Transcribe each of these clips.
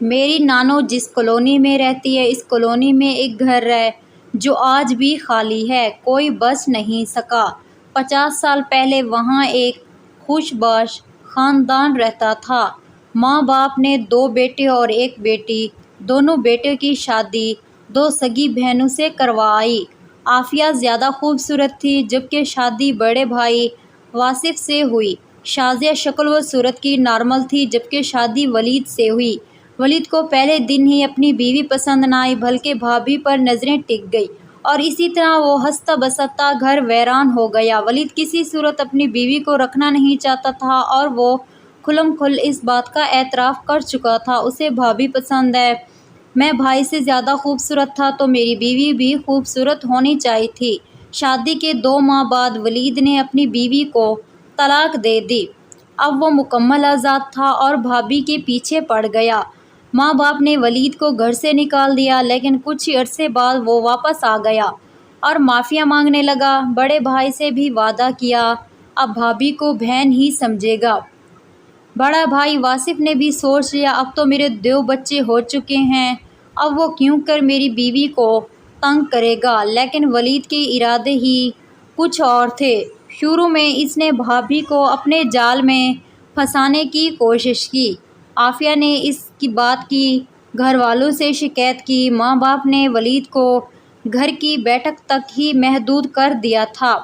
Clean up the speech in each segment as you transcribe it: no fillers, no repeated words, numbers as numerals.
میری نانو جس کالونی میں رہتی ہے اس کالونی میں ایک گھر ہے جو آج بھی خالی ہے، کوئی بس نہیں سکا۔ 50 سال پہلے وہاں ایک خوش باش خاندان رہتا تھا۔ ماں باپ نے 2 بیٹے اور 1 بیٹی۔ دونوں بیٹوں کی شادی 2 سگی بہنوں سے کروائی۔ عافیہ زیادہ خوبصورت تھی جبکہ شادی بڑے بھائی واصف سے ہوئی۔ شازیہ شکل و صورت کی نارمل تھی جبکہ شادی ولید سے ہوئی۔ ولید کو پہلے دن ہی اپنی بیوی پسند نہ آئی بلکہ بھابھی پر نظریں ٹک گئی اور اسی طرح وہ ہنستا بستا گھر ویران ہو گیا۔ ولید کسی صورت اپنی بیوی کو رکھنا نہیں چاہتا تھا اور وہ کھلم کھل اس بات کا اعتراف کر چکا تھا، اسے بھابھی پسند ہے۔ میں بھائی سے زیادہ خوبصورت تھا تو میری بیوی بھی خوبصورت ہونی چاہیے تھی۔ شادی کے 2 ماہ بعد ولید نے اپنی بیوی کو طلاق دے دی۔ اب وہ مکمل آزاد تھا اور بھابھی کے پیچھے پڑ گیا۔ ماں باپ نے ولید کو گھر سے نکال دیا لیکن کچھ ہی عرصے بعد وہ واپس آ گیا اور معافی مانگنے لگا۔ بڑے بھائی سے بھی وعدہ کیا اب بھابھی کو بہن ہی سمجھے گا۔ بڑا بھائی واصف نے بھی سوچ لیا اب تو میرے 2 بچے ہو چکے ہیں، اب وہ کیوں کر میری بیوی کو تنگ کرے گا، لیکن ولید کے ارادے ہی کچھ اور تھے۔ شروع میں اس نے بھابھی کو اپنے جال میں پھنسانے کی کوشش کی۔ عافیہ نے اس کی بات کی گھر والوں سے شکایت کی۔ ماں باپ نے ولید کو گھر کی بیٹھک تک ہی محدود کر دیا تھا۔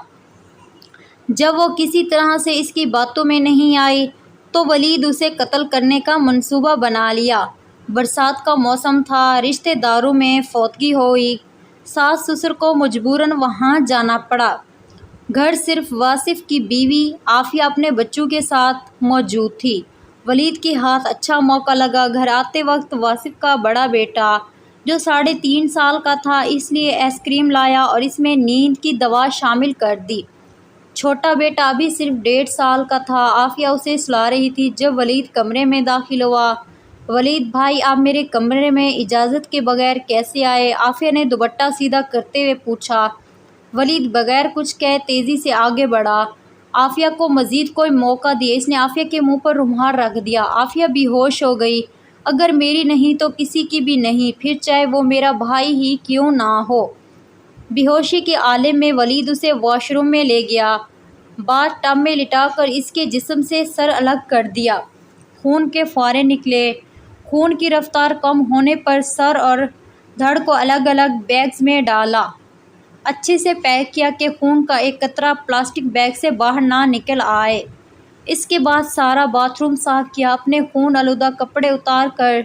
جب وہ کسی طرح سے اس کی باتوں میں نہیں آئی تو ولید اسے قتل کرنے کا منصوبہ بنا لیا۔ برسات کا موسم تھا، رشتہ داروں میں فوتگی ہوئی، ساس سسر کو مجبوراً وہاں جانا پڑا۔ گھر صرف واصف کی بیوی عافیہ اپنے بچوں کے ساتھ موجود تھی۔ ولید کے ہاتھ اچھا موقع لگا۔ گھر آتے وقت واصف کا بڑا بیٹا جو 3.5 سال کا تھا اس لیے آئس کریم لایا اور اس میں نیند کی دوا شامل کر دی۔ چھوٹا بیٹا ابھی صرف 1.5 سال کا تھا۔ عافیہ اسے سلا رہی تھی جب ولید کمرے میں داخل ہوا۔ ولید بھائی آپ میرے کمرے میں اجازت کے بغیر کیسے آئے؟ عافیہ نے دوپٹہ سیدھا کرتے ہوئے پوچھا۔ ولید بغیر کچھ کہے تیزی سے آگے بڑھا۔ عافیہ کو مزید کوئی موقع دیا۔ اس نے عافیہ کے منہ پر رومال رکھ دیا۔ عافیہ بے ہوش ہو گئی۔ اگر میری نہیں تو کسی کی بھی نہیں، پھر چاہے وہ میرا بھائی ہی کیوں نہ ہو۔ بے ہوشی کے عالم میں ولید اسے واش روم میں لے گیا۔ باتھ ٹب میں لٹا کر اس کے جسم سے سر الگ کر دیا۔ خون کے پھوارے نکلے۔ خون کی رفتار کم ہونے پر سر اور دھڑ کو الگ الگ بیگز میں ڈالا۔ اچھے سے پیک کیا کہ خون کا ایک قطرہ پلاسٹک بیگ سے باہر نہ نکل آئے۔ اس کے بعد سارا باتھ روم صاف کیا، اپنے خون آلودہ کپڑے اتار کر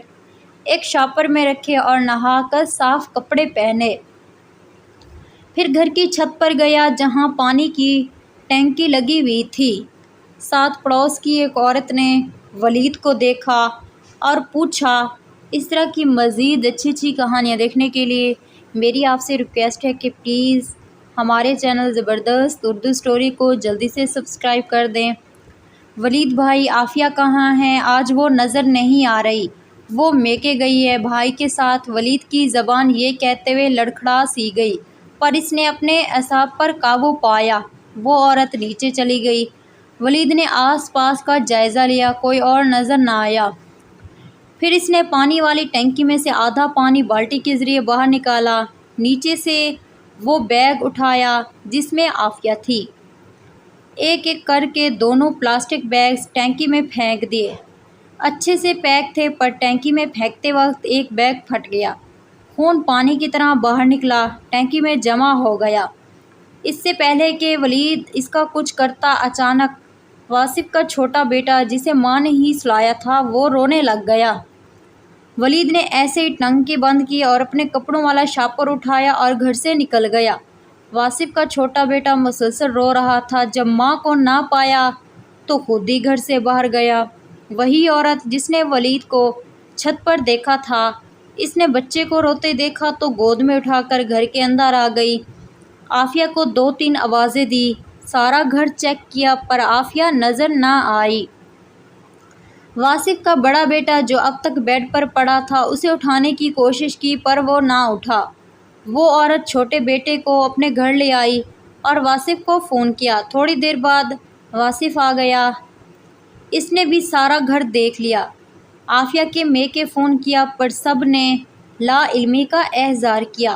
ایک شاور میں رکھے اور نہا کر صاف کپڑے پہنے۔ پھر گھر کی چھت پر گیا جہاں پانی کی ٹینکی لگی ہوئی تھی۔ ساتھ پڑوس کی ایک عورت نے ولید کو دیکھا اور پوچھا۔ اس طرح کی مزید اچھی کہانیاں دیکھنے کے لیے میری آپ سے ریکویسٹ ہے کہ پلیز ہمارے چینل زبردست اردو اسٹوری کو جلدی سے سبسکرائب کر دیں۔ ولید بھائی عافیہ کہاں ہیں؟ آج وہ نظر نہیں آ رہی، وہ میکے گئی ہے بھائی کے ساتھ۔ ولید کی زبان یہ کہتے ہوئے لڑکھڑا سی گئی پر اس نے اپنے اعصاب پر قابو پایا۔ وہ عورت نیچے چلی گئی۔ ولید نے آس پاس کا جائزہ لیا، کوئی اور نظر نہ آیا۔ پھر اس نے پانی والی ٹینکی میں سے آدھا پانی بالٹی کے ذریعے باہر نکالا۔ نیچے سے وہ بیگ اٹھایا جس میں عافیہ تھی۔ ایک ایک کر کے دونوں پلاسٹک بیگز ٹینکی میں پھینک دیے۔ اچھے سے پیک تھے پر ٹینکی میں پھینکتے وقت ایک بیگ پھٹ گیا۔ خون پانی کی طرح باہر نکلا، ٹینکی میں جمع ہو گیا۔ اس سے پہلے کہ ولید اس کا کچھ کرتا اچانک واصف کا چھوٹا بیٹا جسے ماں نے ہی سلایا تھا وہ رونے لگ گیا۔ ولید نے ایسے ہی ٹنکی بند کی اور اپنے کپڑوں والا شاپر اٹھایا اور گھر سے نکل گیا۔ واصف کا چھوٹا بیٹا مسلسل رو رہا تھا۔ جب ماں کو نہ پایا تو خود ہی گھر سے باہر گیا۔ وہی عورت جس نے ولید کو چھت پر دیکھا تھا، اس نے بچے کو روتے دیکھا تو گود میں اٹھا کر گھر کے اندر آ گئی۔ عافیہ کو 2-3 آوازیں دی، سارا گھر چیک کیا پر عافیہ نظر نہ آئی۔ واصف کا بڑا بیٹا جو اب تک بیڈ پر پڑا تھا اسے اٹھانے کی کوشش کی پر وہ نہ اٹھا۔ وہ عورت چھوٹے بیٹے کو اپنے گھر لے آئی اور واصف کو فون کیا۔ تھوڑی دیر بعد واصف آ گیا۔ اس نے بھی سارا گھر دیکھ لیا۔ عافیہ کے میکے فون کیا پر سب نے لا علمی کا اظہار کیا۔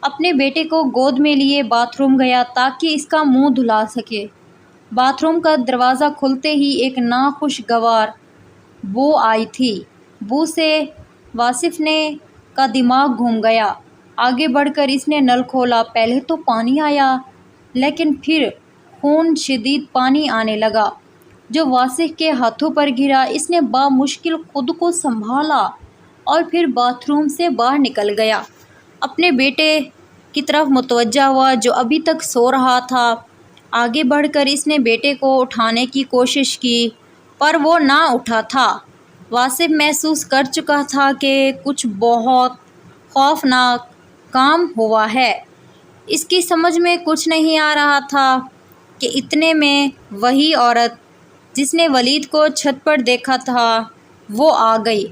اپنے بیٹے کو گود میں لیے باتھ روم گیا تاکہ اس کا منہ دھلا سکے۔ باتھ روم کا دروازہ کھلتے ہی ایک ناخوشگوار بو آئی تھی۔ بو سے واصف کا دماغ گھوم گیا۔ آگے بڑھ کر اس نے نل کھولا۔ پہلے تو پانی آیا لیکن پھر خون شدید پانی آنے لگا جو واصف کے ہاتھوں پر گرا۔ اس نے بامشکل خود کو سنبھالا اور پھر باتھ روم سے باہر نکل گیا۔ اپنے بیٹے کی طرف متوجہ ہوا جو ابھی تک سو رہا تھا۔ آگے بڑھ کر اس نے بیٹے کو اٹھانے کی کوشش کی پر وہ نہ اٹھا تھا۔ واصف محسوس کر چکا تھا کہ کچھ بہت خوفناک کام ہوا ہے۔ اس کی سمجھ میں کچھ نہیں آ رہا تھا کہ اتنے میں وہی عورت جس نے ولید کو چھت پر دیکھا تھا وہ آ گئی۔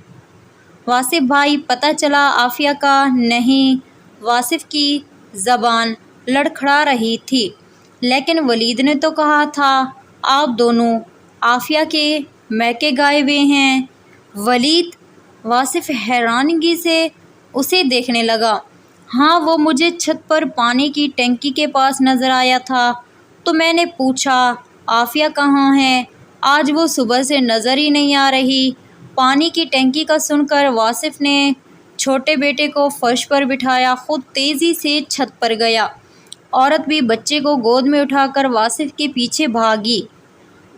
واصف بھائی، پتہ چلا عافیہ کا نہیں۔ واصف کی زبان لڑکھڑا رہی تھی۔ لیکن ولید نے تو کہا تھا آپ دونوں عافیہ کے میکے گئے ہوئے ہیں۔ ولید؟ واصف حیرانگی سے اسے دیکھنے لگا۔ ہاں، وہ مجھے چھت پر پانی کی ٹینکی کے پاس نظر آیا تھا تو میں نے پوچھا عافیہ کہاں ہے؟ آج وہ صبح سے نظر ہی نہیں آ رہی۔ پانی کی ٹینکی کا سن کر واصف نے چھوٹے بیٹے کو فرش پر بٹھایا، خود تیزی سے چھت پر گیا۔ عورت بھی بچے کو گود میں اٹھا کر واصف کے پیچھے بھاگی۔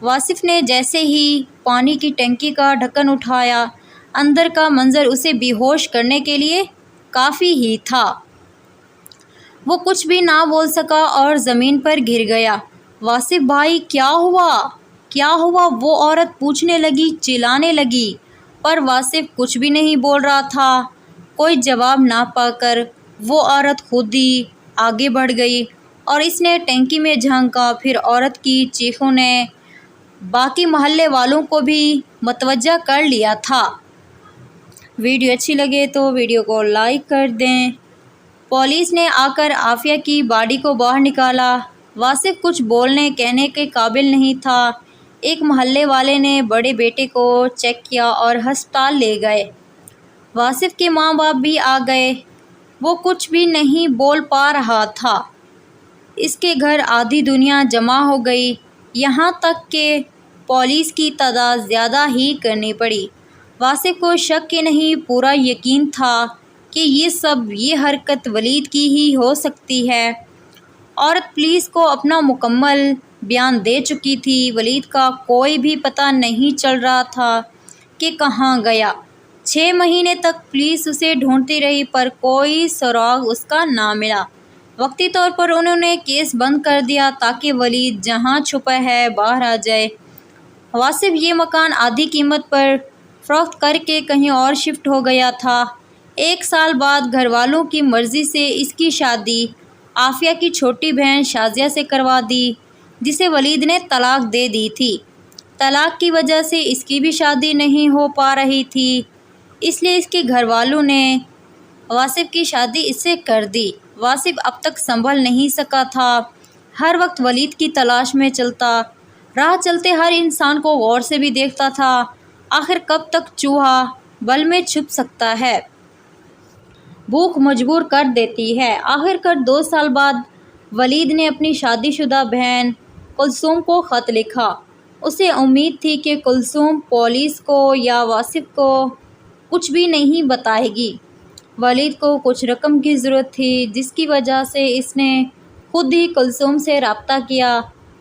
واصف نے جیسے ہی پانی کی ٹینکی کا ڈھکن اٹھایا، اندر کا منظر اسے بے ہوش کرنے کے لیے کافی ہی تھا۔ وہ کچھ بھی نہ بول سکا اور زمین پر گر گیا۔ واصف بھائی، کیا ہوا؟ کیا ہوا؟ وہ عورت پوچھنے لگی، چلانے لگی، پر واصف کچھ بھی نہیں بول رہا تھا۔ کوئی جواب نہ پا کر وہ عورت خود ہی آگے بڑھ گئی اور اس نے ٹینکی میں جھانکا۔ پھر عورت کی چیخوں نے باقی محلے والوں کو بھی متوجہ کر لیا تھا۔ ویڈیو اچھی لگے تو ویڈیو کو لائک کر دیں۔ پولیس نے آ کر عافیہ کی باڈی کو باہر نکالا۔ واصف کچھ بولنے کہنے کے قابل نہیں تھا۔ ایک محلے والے نے بڑے بیٹے کو چیک کیا اور ہسپتال لے گئے۔ واصف کے ماں باپ بھی آ گئے۔ وہ کچھ بھی نہیں بول پا رہا تھا۔ اس کے گھر آدھی دنیا جمع ہو گئی، یہاں تک کہ پولیس کی تعداد زیادہ ہی کرنی پڑی۔ واصف کو شک کے نہیں پورا یقین تھا کہ یہ حرکت ولید کی ہی ہو سکتی ہے۔ عورت پولیس کو اپنا مکمل بیان دے چکی تھی۔ ولید کا کوئی بھی پتہ نہیں چل رہا تھا کہ کہاں گیا۔ 6 مہینے تک پولیس اسے ڈھونڈتی رہی پر کوئی سراغ اس کا نہ ملا۔ وقتی طور پر انہوں نے کیس بند کر دیا تاکہ ولید جہاں چھپا ہے باہر آ جائے۔ واصف یہ مکان آدھی قیمت پر فروخت کر کے کہیں اور شفٹ ہو گیا تھا۔ 1 سال بعد گھر والوں کی مرضی سے اس کی شادی عافیہ کی چھوٹی بہن شازیہ سے کروا دی جسے ولید نے طلاق دے دی تھی۔ طلاق کی وجہ سے اس کی بھی شادی نہیں ہو پا رہی تھی، اس لیے اس کے گھر والوں نے واصف کی شادی اس سے کر دی۔ واصف اب تک سنبھل نہیں سکا تھا، ہر وقت ولید کی تلاش میں چلتا، راہ چلتے ہر انسان کو غور سے بھی دیکھتا تھا۔ آخر کب تک چوہا بل میں چھپ سکتا ہے؟ بھوک مجبور کر دیتی ہے۔ آخر کار 2 سال بعد ولید نے اپنی شادی شدہ بہن کلثوم کو خط لکھا۔ اسے امید تھی کہ کلثوم پولیس کو یا واصف کو کچھ بھی نہیں بتائے گی۔ ولید کو کچھ رقم کی ضرورت تھی جس کی وجہ سے اس نے خود ہی کلثوم سے رابطہ کیا۔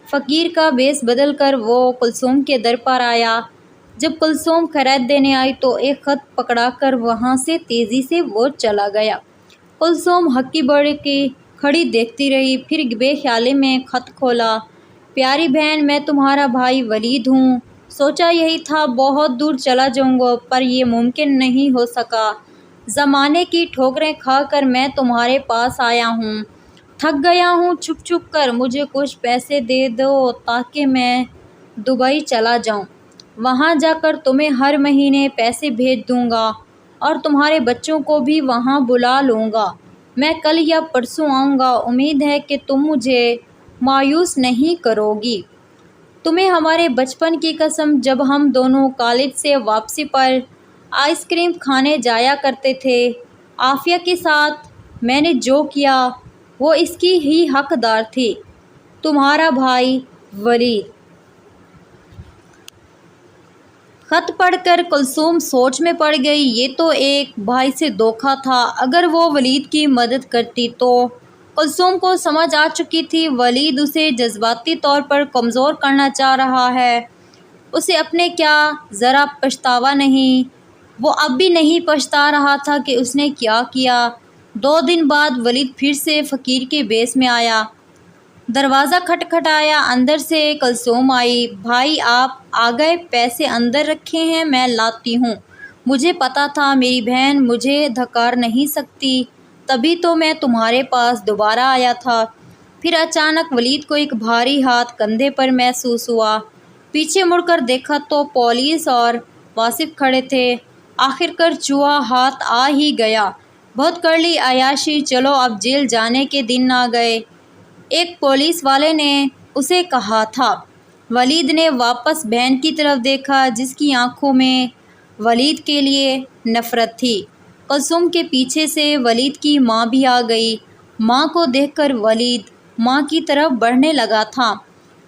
فقیر کا بیس بدل کر وہ کلثوم کے در پر آیا۔ جب کلثوم خیرات دینے آئی تو ایک خط پکڑا کر وہاں سے تیزی سے وہ چلا گیا۔ کلثوم ہکی بڑھ کے کھڑی دیکھتی رہی، پھر بے خیالی میں خط کھولا۔ پیاری بہن، میں تمہارا بھائی ولید ہوں۔ سوچا یہی تھا بہت دور چلا جاؤں گا پر یہ ممکن نہیں ہو سکا۔ زمانے کی ٹھوکریں کھا کر میں تمہارے پاس آیا ہوں۔ تھک گیا ہوں چھپ چھپ کر، مجھے کچھ پیسے دے دو تاکہ میں دبئی چلا جاؤں۔ وہاں جا کر تمہیں ہر مہینے پیسے بھیج دوں گا اور تمہارے بچوں کو بھی وہاں بلا لوں گا۔ میں کل یا پرسوں آؤں گا، امید ہے کہ تم مجھے مایوس نہیں کرو گی۔ تمہیں ہمارے بچپن کی قسم، جب ہم دونوں کالج سے واپسی پر آئس کریم کھانے جایا کرتے تھے عافیہ کے ساتھ، میں نے جو کیا وہ اس کی ہی حقدار تھی۔ تمہارا بھائی ولید۔ خط پڑھ کر کلثوم سوچ میں پڑ گئی۔ یہ تو ایک بھائی سے دھوکہ تھا۔ اگر وہ ولید کی مدد کرتی تو کلثوم کو سمجھ آ چکی تھی ولید اسے جذباتی طور پر کمزور کرنا چاہ رہا ہے۔ اسے اپنے کیا ذرا پچھتاوا نہیں۔ وہ اب بھی نہیں پچھتا رہا تھا کہ اس نے کیا کیا۔ 2 دن بعد ولید پھر سے فقیر کے بیس میں آیا۔ دروازہ کھٹکھٹایا، اندر سے کلثوم آئی۔ بھائی آپ آ گئے، پیسے اندر رکھے ہیں، میں لاتی ہوں۔ مجھے پتا تھا میری بہن مجھے دھکار نہیں سکتی، تبھی تو میں تمہارے پاس دوبارہ آیا تھا۔ پھر اچانک ولید کو ایک بھاری ہاتھ کندھے پر محسوس ہوا۔ پیچھے مڑ کر دیکھا تو پولیس اور واصف کھڑے تھے۔ آخر کار چوہا ہاتھ آ ہی گیا۔ بہت کر لی عیاشی، چلو اب جیل جانے کے دن آ گئے، ایک پولیس والے نے اسے کہا تھا۔ ولید نے واپس بہن کی طرف دیکھا جس کی آنکھوں میں ولید کے لیے نفرت تھی۔ کلثوم کے پیچھے سے ولید کی ماں بھی آ گئی۔ ماں کو دیکھ کر ولید ماں کی طرف بڑھنے لگا تھا۔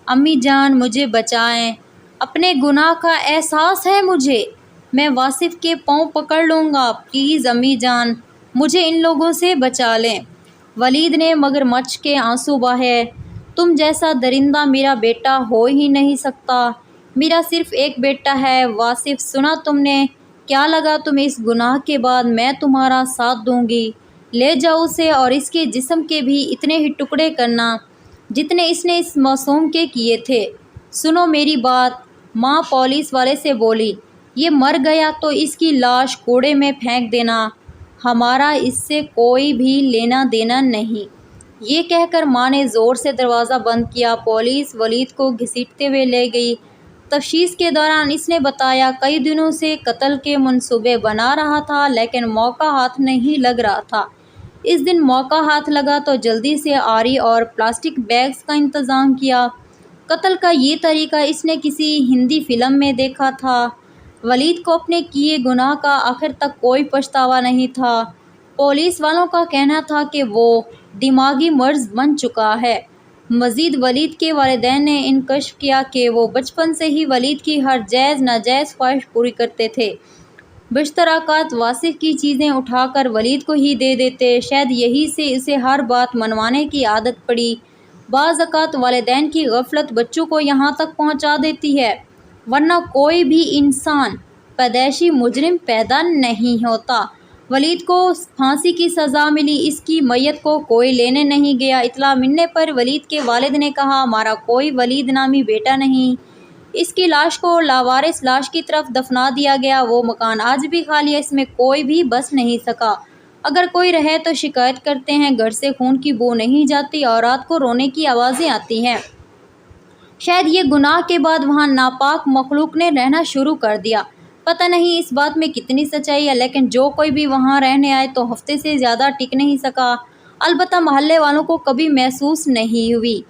امی جان مجھے بچائیں، اپنے گناہ کا احساس ہے مجھے، میں واصف کے پاؤں پکڑ لوں گا، پلیز امی جان مجھے ان لوگوں سے بچا لیں۔ ولید نے مگرمچھ کے آنسو بہائے۔ تم جیسا درندہ میرا بیٹا ہو ہی نہیں سکتا، میرا صرف ایک بیٹا ہے۔ واصف سنا تم نے، کیا لگا تمہیں اس گناہ کے بعد میں تمہارا ساتھ دوں گی؟ لے جاؤ اسے اور اس کے جسم کے بھی اتنے ہی ٹکڑے کرنا جتنے اس نے اس معصوم کے کیے تھے۔ سنو میری بات، ماں پولیس والے سے بولی، یہ مر گیا تو اس کی لاش کوڑے میں پھینک دینا، ہمارا اس سے کوئی بھی لینا دینا نہیں۔ یہ کہہ کر ماں نے زور سے دروازہ بند کیا۔ پولیس ولید کو گھسیٹتے ہوئے لے گئی۔ تفتیش کے دوران اس نے بتایا کئی دنوں سے قتل کے منصوبے بنا رہا تھا لیکن موقع ہاتھ نہیں لگ رہا تھا۔ اس دن موقع ہاتھ لگا تو جلدی سے آری اور پلاسٹک بیگز کا انتظام کیا۔ قتل کا یہ طریقہ اس نے کسی ہندی فلم میں دیکھا تھا۔ ولید کو اپنے کیے گناہ کا آخر تک کوئی پچھتاوا نہیں تھا۔ پولیس والوں کا کہنا تھا کہ وہ دماغی مرض بن چکا ہے۔ مزید ولید کے والدین نے انکشف کیا کہ وہ بچپن سے ہی ولید کی ہر جائز ناجائز خواہش پوری کرتے تھے۔ بیشتر اوقات واصف کی چیزیں اٹھا کر ولید کو ہی دے دیتے، شاید یہی سے اسے ہر بات منوانے کی عادت پڑی۔ بعض اوقات والدین کی غفلت بچوں کو یہاں تک پہنچا دیتی ہے، ورنہ کوئی بھی انسان پیدائشی مجرم پیدا نہیں ہوتا۔ ولید کو پھانسی کی سزا ملی، اس کی میت کو کوئی لینے نہیں گیا۔ اطلاع ملنے پر ولید کے والد نے کہا ہمارا کوئی ولید نامی بیٹا نہیں، اس کی لاش کو لاوارث لاش کی طرف دفنا دیا گیا۔ وہ مکان آج بھی خالی ہے، اس میں کوئی بھی بس نہیں سکا، اگر کوئی رہے تو شکایت کرتے ہیں، گھر سے خون کی بو نہیں جاتی اور رات کو رونے کی آوازیں آتی ہیں۔ شاید یہ گناہ کے بعد وہاں ناپاک مخلوق نے رہنا شروع کر دیا۔ پتہ نہیں اس بات میں کتنی سچائی ہے، لیکن جو کوئی بھی وہاں رہنے آئے تو ہفتے سے زیادہ ٹک نہیں سکا۔ البتہ محلے والوں کو کبھی محسوس نہیں ہوئی